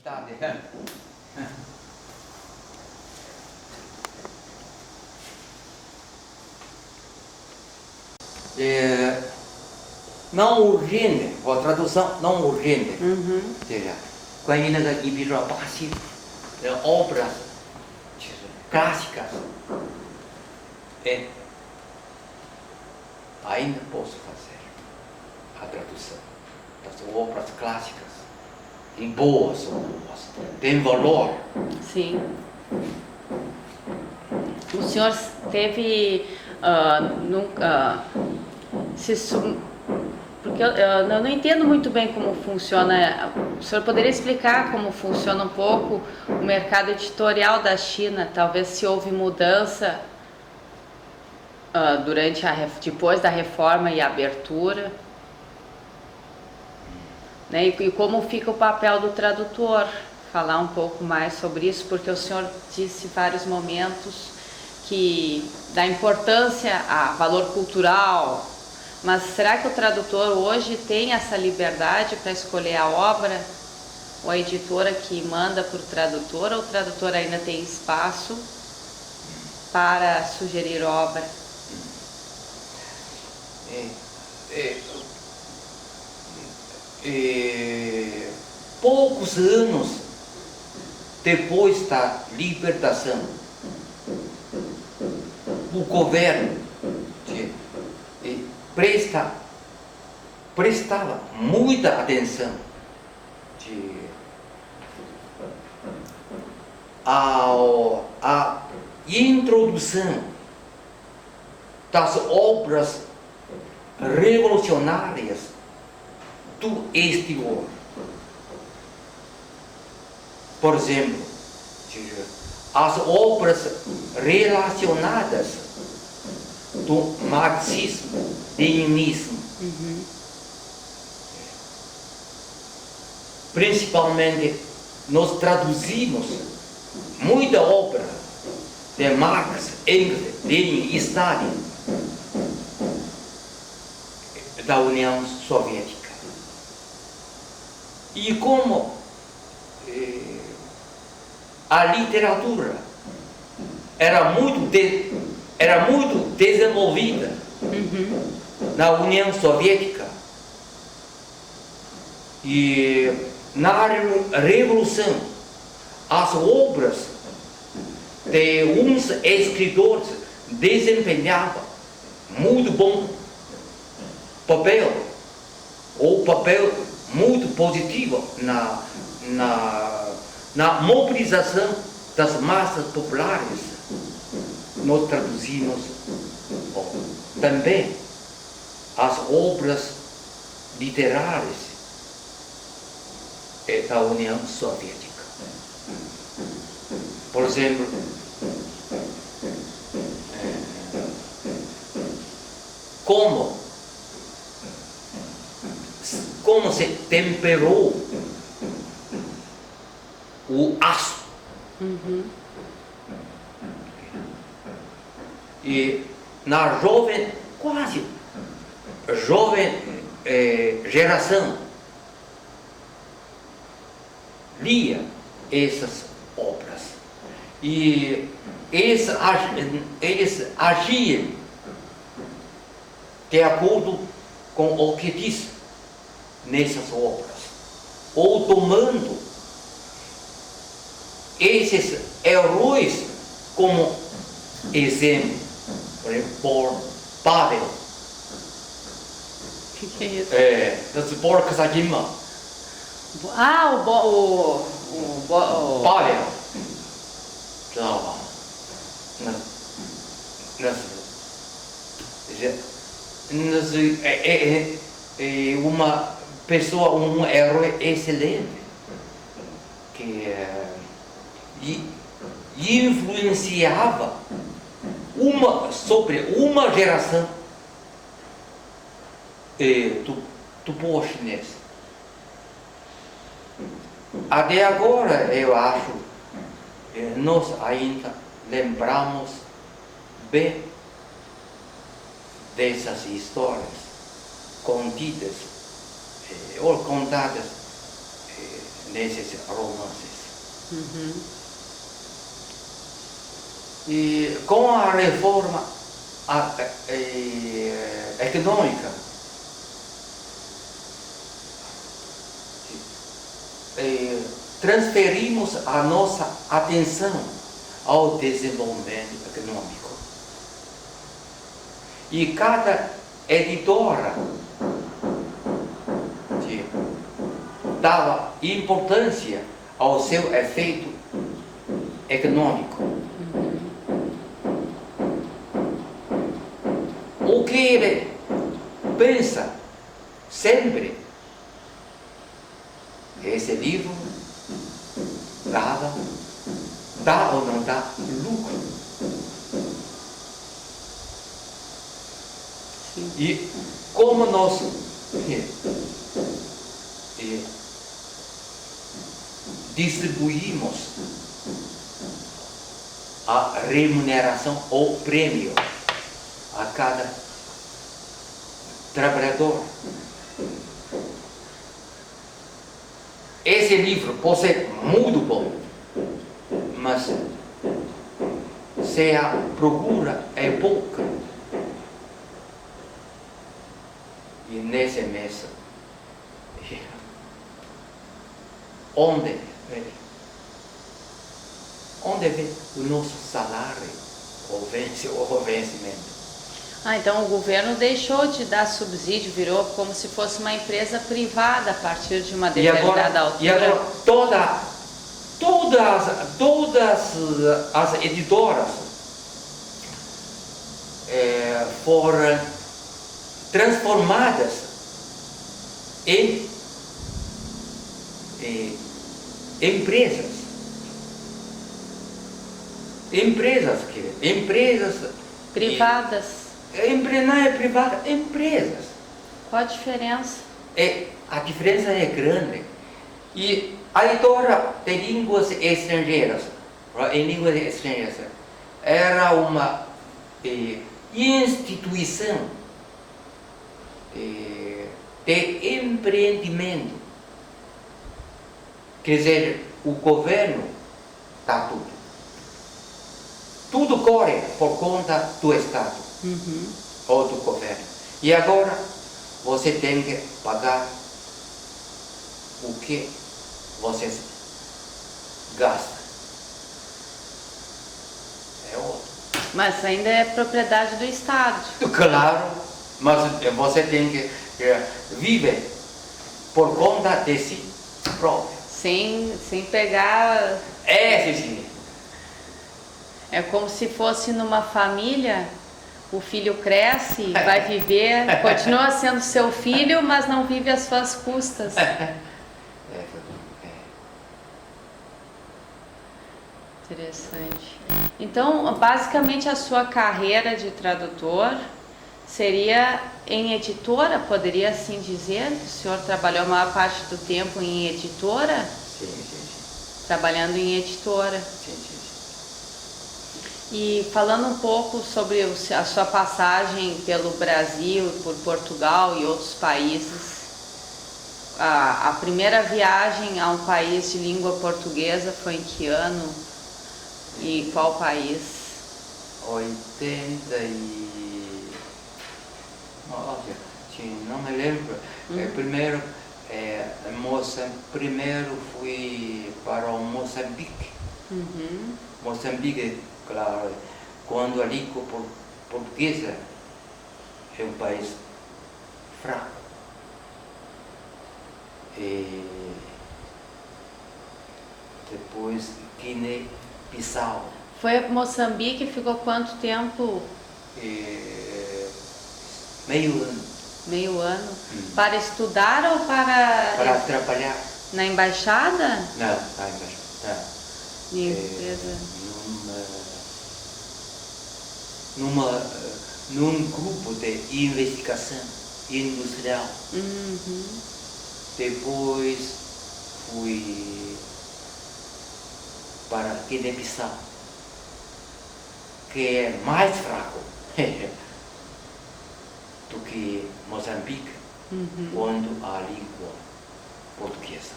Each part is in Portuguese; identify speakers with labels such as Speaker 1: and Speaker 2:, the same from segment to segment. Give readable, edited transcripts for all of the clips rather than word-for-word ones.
Speaker 1: tarde. Não urgente, a tradução não urgente. Ou seja, 关于那个你比如说巴西的 obras 就是 clássicas, ainda posso fazer a tradução das obras clássicas, em boas ou boas, tem valor.
Speaker 2: Sim. O senhor teve nunca porque eu não entendo muito bem como funciona. O senhor poderia explicar como funciona um pouco o mercado editorial da China? Talvez se houve mudança depois da reforma e abertura, né? E como fica o papel do tradutor? Falar um pouco mais sobre isso, porque o senhor disse em vários momentos que dá importância a valor cultural, mas será que o tradutor hoje tem essa liberdade para escolher a obra? Ou a editora que manda para o tradutor, ou o tradutor ainda tem espaço para sugerir obra?
Speaker 1: Poucos anos depois da libertação, o governo prestava muita atenção à introdução das obras revolucionárias do exterior. Por exemplo, as obras relacionadas do marxismo, leninismo, principalmente nós traduzimos muita obra de Marx, Engels, Lenin e Stalin da União Soviética. E como a literatura era muito desenvolvida na União Soviética, e na Revolução as obras de uns escritores desempenhavam muito bom papel, ou papel muito positivo na mobilização das massas populares. Nós traduzimos também as obras literárias da União Soviética. Por exemplo, como se temperou o aço. E na quase jovem geração lia essas obras. E eles agiam de acordo com o que diz nessas obras, ou tomando esses heróis como exemplo. Por exemplo, por Pavel.
Speaker 2: O que é isso?
Speaker 1: Das Borkasagima. Pavel. Uma pessoa, um herói excelente que influenciava sobre uma geração do povo chinês. Até agora, eu acho, nós ainda lembramos bem dessas histórias contidas ou contadas nesses romances. E com a reforma econômica, transferimos a nossa atenção ao desenvolvimento econômico. E cada editora dava importância ao seu efeito econômico. O que ele pensa sempre, esse livro dá ou não dá lucro.
Speaker 2: Sim.
Speaker 1: E como nós distribuímos a remuneração ou prêmio a cada trabalhador. Esse livro pode ser muito bom, mas se a procura é pouca, e nesse mês, onde vem o nosso salário, o vencimento?
Speaker 2: Então o governo deixou de dar subsídio, virou como se fosse uma empresa privada a partir de uma determinada altura.
Speaker 1: E agora todas as editoras foram transformadas em empresas
Speaker 2: Privadas.
Speaker 1: Não é privada, empresas.
Speaker 2: Qual a diferença?
Speaker 1: A diferença é grande. E a editora de línguas estrangeiras, era uma instituição de empreendimento. Quer dizer, o governo dá tudo. Tudo corre por conta do Estado ou do governo. E agora você tem que pagar o que você gasta. É outro.
Speaker 2: Mas ainda é propriedade do Estado.
Speaker 1: Claro, mas você tem que viver por conta de si próprio.
Speaker 2: Sem pegar...
Speaker 1: Sim.
Speaker 2: É como se fosse numa família, o filho cresce, vai viver, continua sendo seu filho, mas não vive às suas custas. Interessante. Então, basicamente a sua carreira de tradutor seria em editora, poderia assim dizer? O senhor trabalhou a maior parte do tempo em editora?
Speaker 1: Sim.
Speaker 2: Trabalhando em editora.
Speaker 1: Sim.
Speaker 2: E falando um pouco sobre a sua passagem pelo Brasil, por Portugal e outros países, a primeira viagem a um país de língua portuguesa foi em que ano e qual país?
Speaker 1: 80 e... não me lembro. Primeiro fui para o Moçambique. Moçambique, claro, quando a língua portuguesa é um país fraco. E depois Guiné-Bissau.
Speaker 2: Foi a Moçambique e ficou quanto tempo?
Speaker 1: Meio ano.
Speaker 2: Meio ano. Para estudar ou para
Speaker 1: trabalhar.
Speaker 2: Na embaixada?
Speaker 1: Não, na embaixada. Num grupo de investigação industrial. Depois fui para Guiné-Bissau, que é mais fraco do que Moçambique, quando a língua portuguesa.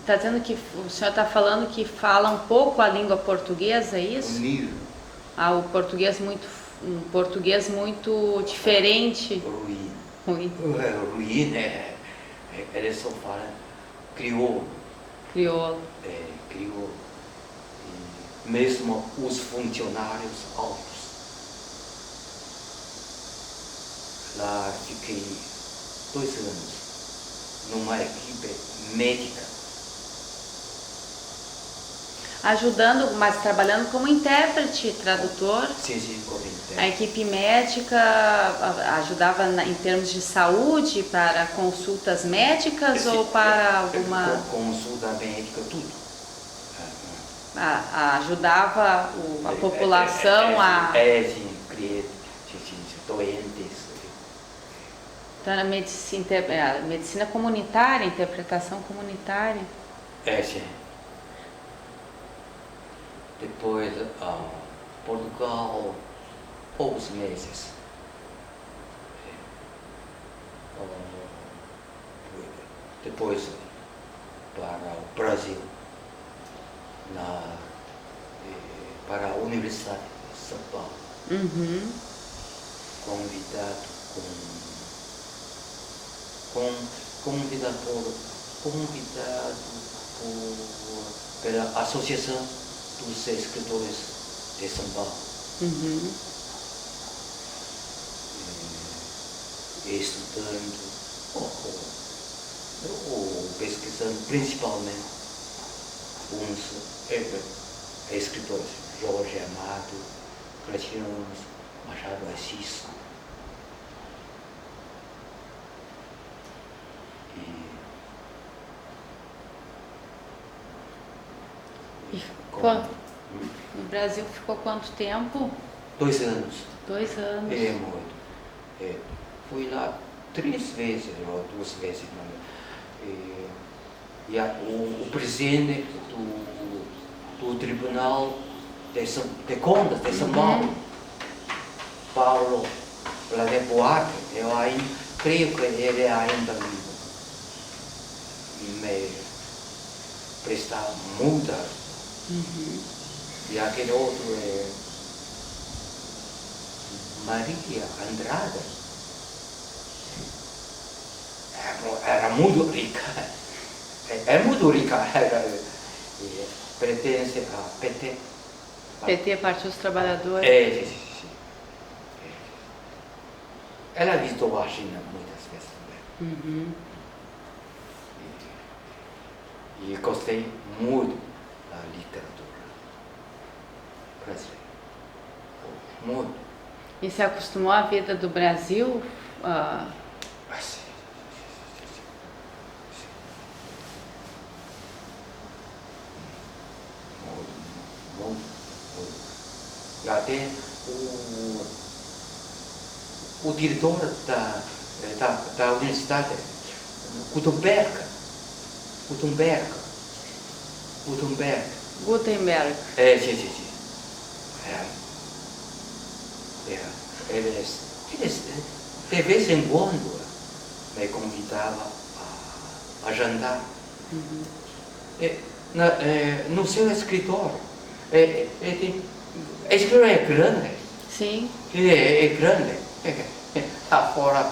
Speaker 2: Está dizendo que o senhor está falando que fala um pouco a língua portuguesa, é isso?
Speaker 1: Unir.
Speaker 2: O português um português muito diferente.
Speaker 1: Ruim.
Speaker 2: Ruim.
Speaker 1: Ruim eles só falam crioulo.
Speaker 2: Crioulo.
Speaker 1: Crioulo. E mesmo os funcionários altos. Lá fiquei 2 anos numa equipe médica.
Speaker 2: Ajudando, mas trabalhando como intérprete, tradutor.
Speaker 1: Sim, como intérprete.
Speaker 2: A equipe médica ajudava em termos de saúde, para consultas médicas ou para alguma...
Speaker 1: Consulta médica, tudo.
Speaker 2: Ajudava a população a...
Speaker 1: Sim, doentes.
Speaker 2: Então, a medicina comunitária, interpretação comunitária.
Speaker 1: Sim. Depois, Portugal, poucos meses. Depois, para o Brasil, para a Universidade de São Paulo.
Speaker 2: Uhum.
Speaker 1: Convidado pela Associação dos Escritores de São Paulo.
Speaker 2: Uhum.
Speaker 1: Estudando ou pesquisando principalmente uns escritores, Jorge Amado, Graciliano Machado Assis.
Speaker 2: No Brasil ficou quanto tempo?
Speaker 1: 2 anos.
Speaker 2: 2 anos.
Speaker 1: Muito. Fui lá 3 vezes, ou 2 vezes. O presidente do Tribunal de Contas de São Paulo, Paulo Vladé Buarque, eu creio que ele ainda me presta muita. E aquele outro é Maria Andrade. Era muito rica. É muito rica. Pertence a PT.
Speaker 2: PT, Partido dos Trabalhadores.
Speaker 1: Sim. Ela visitou a China muitas vezes também. E gostei muito da literatura brasileira. Muito.
Speaker 2: E se acostumou à vida do Brasil?
Speaker 1: Sim. Muito. E até o diretor da universidade, Gutenberg. Sim. Eles, de vez em quando, me convidavam a jantar. No seu escritório. O escritório é grande.
Speaker 2: Sim.
Speaker 1: É grande. Lá fora,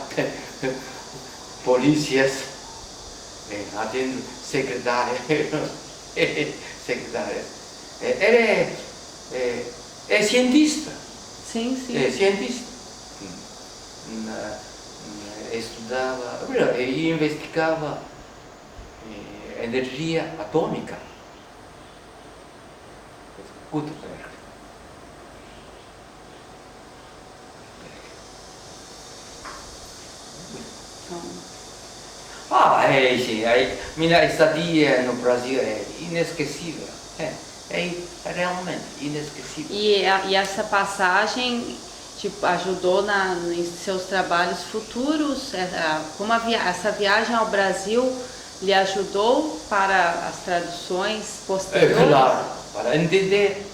Speaker 1: polícias, atendo secretária. Ele é cientista.
Speaker 2: Sim.
Speaker 1: É cientista. Estudava e investigava energia atômica. Gutenberg. Minha estadia no Brasil é inesquecível. É realmente inesquecível.
Speaker 2: E essa passagem ajudou em seus trabalhos futuros? Como essa viagem ao Brasil lhe ajudou para as traduções posteriores?
Speaker 1: Claro, para entender.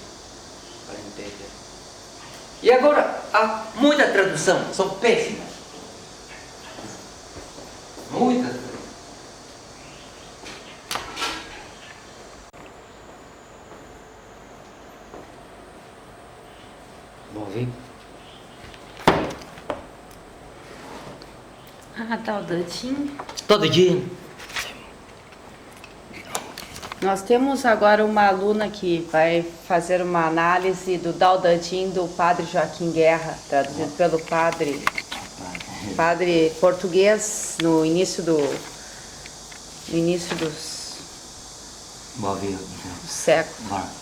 Speaker 1: E agora, há muita tradução, são péssimas. Muitas. ouvir?
Speaker 2: Ah, tá o dadinho.
Speaker 1: Todo dia.
Speaker 2: Nós temos agora uma aluna que vai fazer uma análise do Dao De Jing do Padre Joaquim Guerra, traduzido pelo padre português no início dos séculos.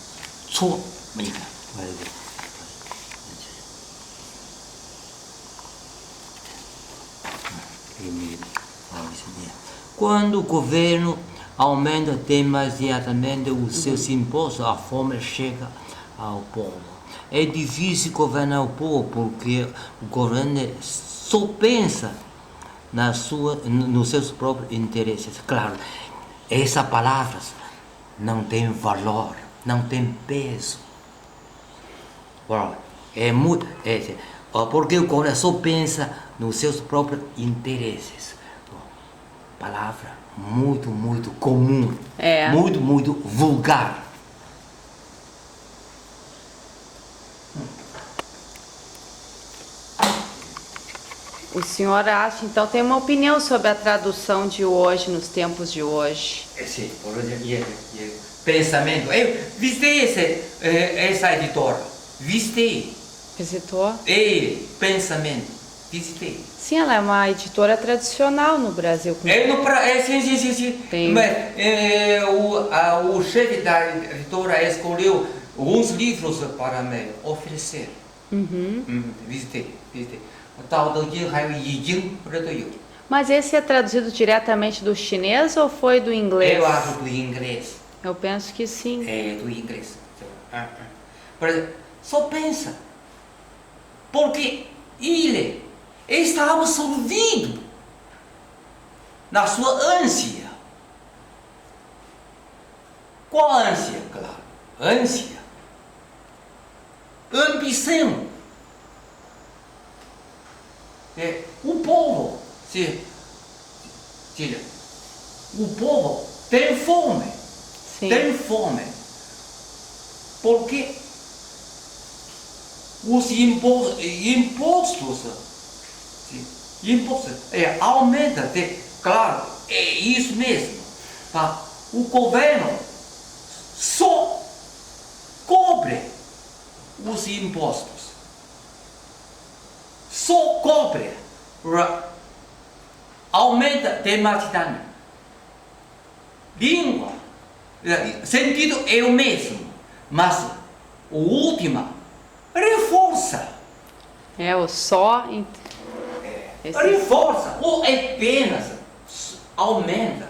Speaker 3: Quando o governo aumenta demasiadamente os seus impostos, a fome chega ao povo. É difícil governar o povo porque o governo só pensa nos seus próprios interesses. Claro, essas palavras não têm valor, não têm peso. Porque o governo só pensa nos seus próprios interesses. Palavra muito comum, muito vulgar.
Speaker 2: O senhor acha, então, tem uma opinião sobre a tradução de hoje, nos tempos de hoje?
Speaker 1: Sim, por exemplo, pensamento. Eu visitei essa editora. Visitei.
Speaker 2: Visitou?
Speaker 1: Pensamento. Visitei.
Speaker 2: Sim, ela é uma editora tradicional no Brasil.
Speaker 1: Sim.
Speaker 2: Tem.
Speaker 1: Mas o chefe da editora escolheu alguns livros para me oferecer. Visitei. O Dao De Jing还有易经这都有。
Speaker 2: Mas esse é traduzido diretamente do chinês ou foi do inglês?
Speaker 1: Eu acho do inglês.
Speaker 2: Eu penso que sim.
Speaker 1: É do inglês. Por exemplo, só pensa. Porque ele está absorvido na sua ânsia. Qual ânsia? Claro, ânsia. Ambição. O povo, o povo tem fome.
Speaker 2: Sim.
Speaker 1: Tem fome. Porque os impostos aumentam. Claro, é isso mesmo. Tá? O governo só cobre os impostos. Só cobre. Aumenta demasiadamente. Língua. Sentido é o mesmo. Mas o último reforça.
Speaker 2: O só.
Speaker 1: Reforça ou apenas aumenta.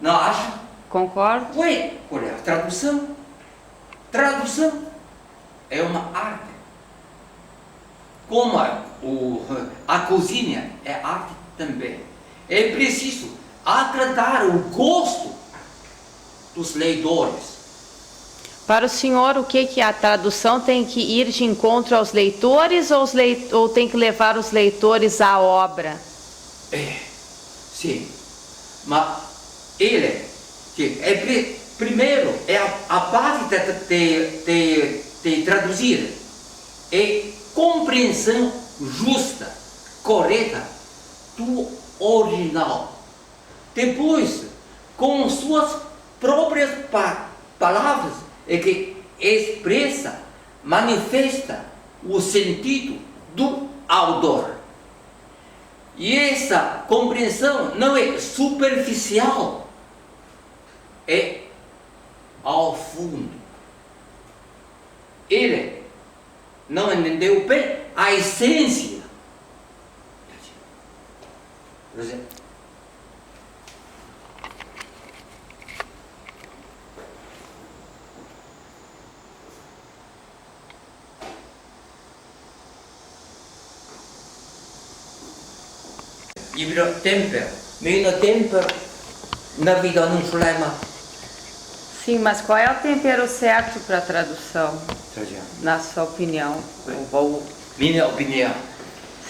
Speaker 1: Não acha?
Speaker 2: Concordo.
Speaker 1: Olha, tradução. Tradução é uma arte. Como a cozinha é arte também. É preciso agradar o gosto dos leitores.
Speaker 2: Para o senhor, o que a tradução tem que ir de encontro aos leitores ou tem que levar os leitores à obra?
Speaker 1: Sim. Mas ele, primeiro, a base de traduzir é compreensão justa, correta do original. Depois, com suas próprias palavras, é que expressa, manifesta o sentido do autor. E essa compreensão não é superficial, é ao fundo. Ele não entendeu bem a essência. Por exemplo, livro tempero. Meio tempero na vida não problema.
Speaker 2: Sim, mas qual é o tempero certo para a tradução, na sua opinião?
Speaker 1: Minha opinião.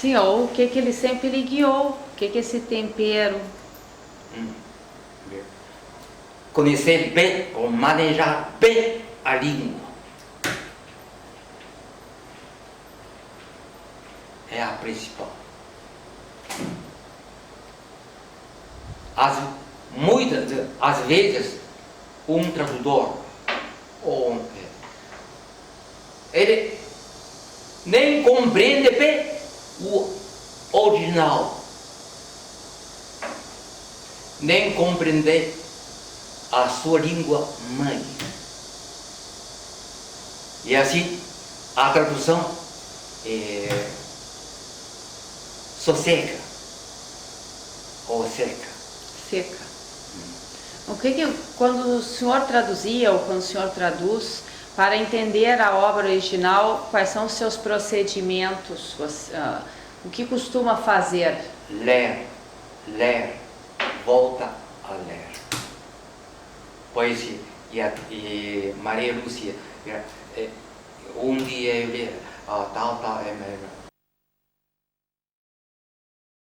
Speaker 2: Sim, ou o que ele sempre lhe guiou? O que é esse tempero?
Speaker 1: Conhecer bem ou manejar bem a língua. principal. Às vezes, um tradutor, ele nem compreende bem o original, nem compreende a sua língua mãe. E assim, a tradução seca ou seca.
Speaker 2: Seca. Quando o senhor traduzia ou quando o senhor traduz, para entender a obra original, quais são os seus procedimentos? O que costuma fazer?
Speaker 1: Ler, volta a ler. Pois, Maria Lúcia, um dia eu li, tal,